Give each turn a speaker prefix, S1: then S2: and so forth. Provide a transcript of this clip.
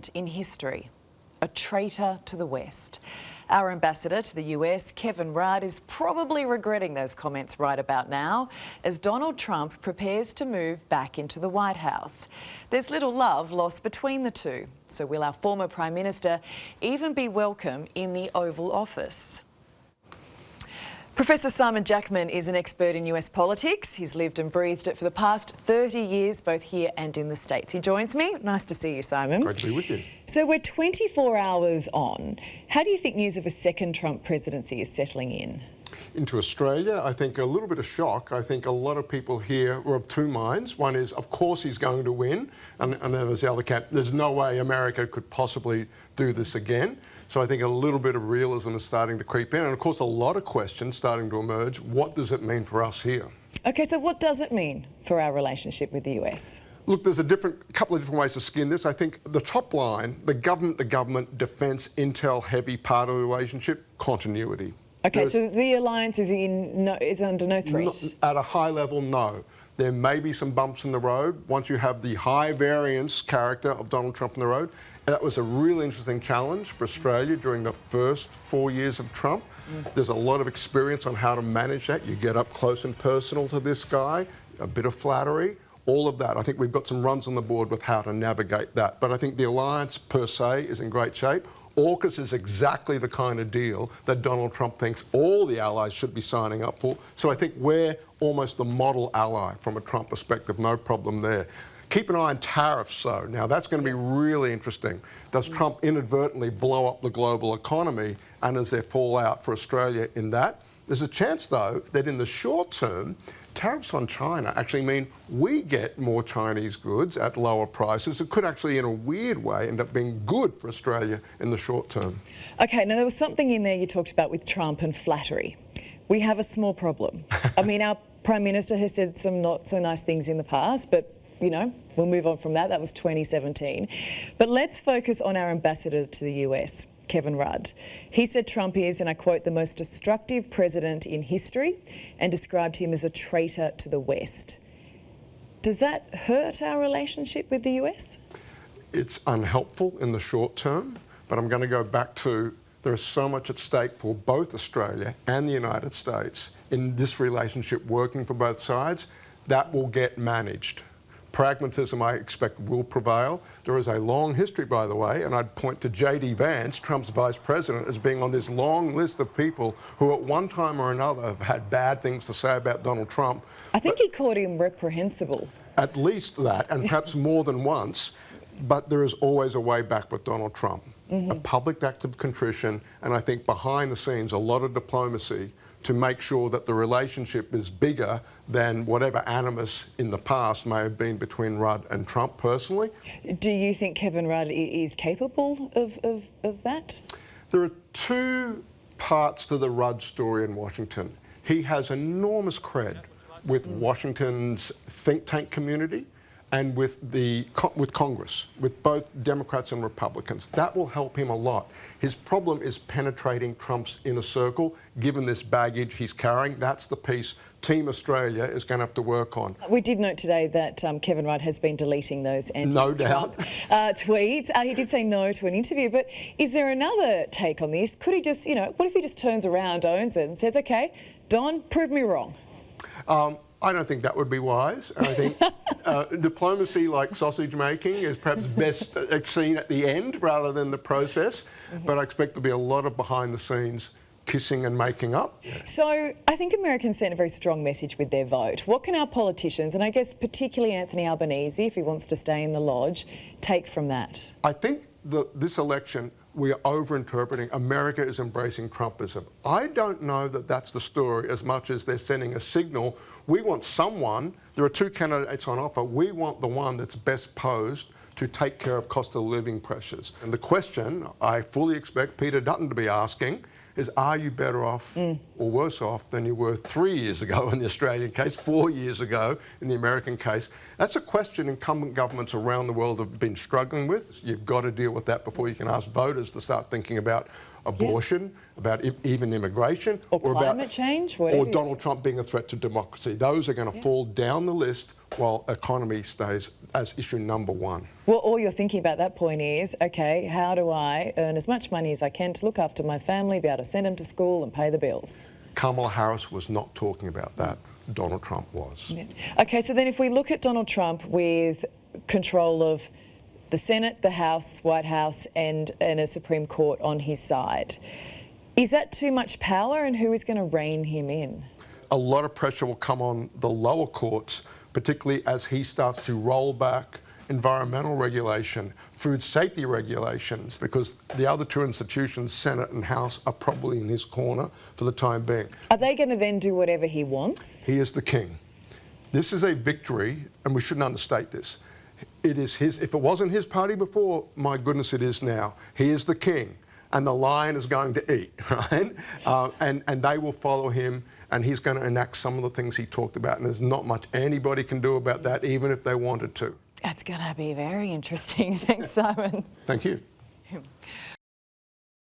S1: president in history, a traitor to the West. Our ambassador to the US, Kevin Rudd, is probably regretting those comments right about now as Donald Trump prepares to move back into the White House. There's little love lost between the two, so will our former Prime Minister even be welcome in the Oval Office? Professor Simon Jackman is an expert in US politics. He's lived and breathed it for the past 30 years, both here and in the States. He joins me. Nice to see you, Simon.
S2: Great to be with you.
S1: So we're 24 hours on. How do you think news of a second Trump presidency is settling in?
S2: Into Australia, I think a little bit of shock. I think a lot of people here were of two minds. One is, of course, he's going to win. And then there's the other camp. There's no way America could possibly do this again. So I think a little bit of realism is starting to creep in. And of course, a lot of questions starting to emerge. What does it mean for us here?
S1: OK, so what does it mean for our relationship with the US? Look,
S2: there's a couple of different ways to skin this. I think the top line, the government-to-government defence intel heavy part of the relationship, continuity.
S1: OK, so the alliance is under no threat?
S2: At a high level, no. There may be some bumps in the road once you have the high variance character of Donald Trump on the road. And that was a really interesting challenge for Australia during the first 4 years of Trump. There's a lot of experience on how to manage that. You get up close and personal to this guy, a bit of flattery, all of that. I think we've got some runs on the board with how to navigate that. But I think the alliance per se is in great shape. AUKUS is exactly the kind of deal that Donald Trump thinks all the allies should be signing up for. So I think we're almost the model ally from a Trump perspective, no problem there. Keep an eye on tariffs, though. Now, that's going to be really interesting. Does Trump inadvertently blow up the global economy, and is there fallout for Australia in that? There's a chance, though, that in the short term, tariffs on China actually mean we get more Chinese goods at lower prices. It could actually, in a weird way, end up being good for Australia in the short term.
S1: OK, now there was something in there you talked about with Trump and flattery. We have a small problem. I mean, our Prime Minister has said some not so nice things in the past, but you know, we'll move on from that. That was 2017. But let's focus on our ambassador to the US, Kevin Rudd. He said Trump is, and I quote, the most destructive president in history, and described him as a traitor to the West. Does that hurt our relationship with the US?
S2: It's unhelpful in the short term, but I'm going to go back to there is so much at stake for both Australia and the United States in this relationship working for both sides. That will get managed. Pragmatism, I expect, will prevail. There is a long history, by the way, and I'd point to J.D. Vance, Trump's vice president, as being on this long list of people who at one time or another have had bad things to say about Donald Trump.
S1: I think he called him reprehensible.
S2: At least that, and perhaps more than once. But there is always a way back with Donald Trump. A public act of contrition, and I think behind the scenes, a lot of diplomacy to make sure that the relationship is bigger than whatever animus in the past may have been between Rudd and Trump personally.
S1: Do you think Kevin Rudd is capable of that?
S2: There are two parts to the Rudd story in Washington. He has enormous cred with Washington's think tank community and with Congress, with both Democrats and Republicans. That will help him a lot. His problem is penetrating Trump's inner circle, given this baggage he's carrying. That's the piece Team Australia is going to have to work on.
S1: We did note today that Kevin Rudd has been deleting those
S2: anti-Trump
S1: tweets. He did say no to an interview, but is there another take on this? Could he just, what if he just turns around, owns it and says, OK, Don, prove me wrong?
S2: I don't think that would be wise. I think diplomacy, like sausage making, is perhaps best seen at the end rather than the process. But I expect there'll be a lot of behind the scenes kissing and making up.
S1: So I think Americans sent a very strong message with their vote. What can our politicians, and I guess particularly Anthony Albanese, if he wants to stay in the lodge, take from that?
S2: I think this election, we are over-interpreting. America is embracing Trumpism. I don't know that that's the story as much as they're sending a signal. We want someone, there are two candidates on offer, we want the one that's best posed to take care of cost of living pressures. And the question I fully expect Peter Dutton to be asking is, are you better off or worse off than you were 3 years ago in the Australian case, 4 years ago in the American case? That's a question incumbent governments around the world have been struggling with. You've got to deal with that before you can ask voters to start thinking about abortion, about even immigration,
S1: or climate
S2: about
S1: change,
S2: or Donald Trump being a threat to democracy. Those are going to fall down the list while economy stays as issue number one.
S1: Well, all you're thinking about that point is, okay, how do I earn as much money as I can to look after my family, be able to send them to school and pay the bills?
S2: Kamala Harris was not talking about that. Donald Trump was.
S1: Yeah. Okay, so then if we look at Donald Trump with control of the Senate, the House, White House and a Supreme Court on his side, is that too much power, and who is going to rein him in?
S2: A lot of pressure will come on the lower courts, particularly as he starts to roll back environmental regulation, food safety regulations, because the other two institutions, Senate and House, are probably in his corner for the time being.
S1: Are they going to then do whatever he wants?
S2: He is the king. This is a victory, and we shouldn't understate this. It is his. If it wasn't his party before, my goodness, it is now. He is the king, and the lion is going to eat, right? And they will follow him, and he's going to enact some of the things he talked about, and there's not much anybody can do about that, even if they wanted to.
S1: That's going to be very interesting. Thanks, Simon.
S2: Thank you.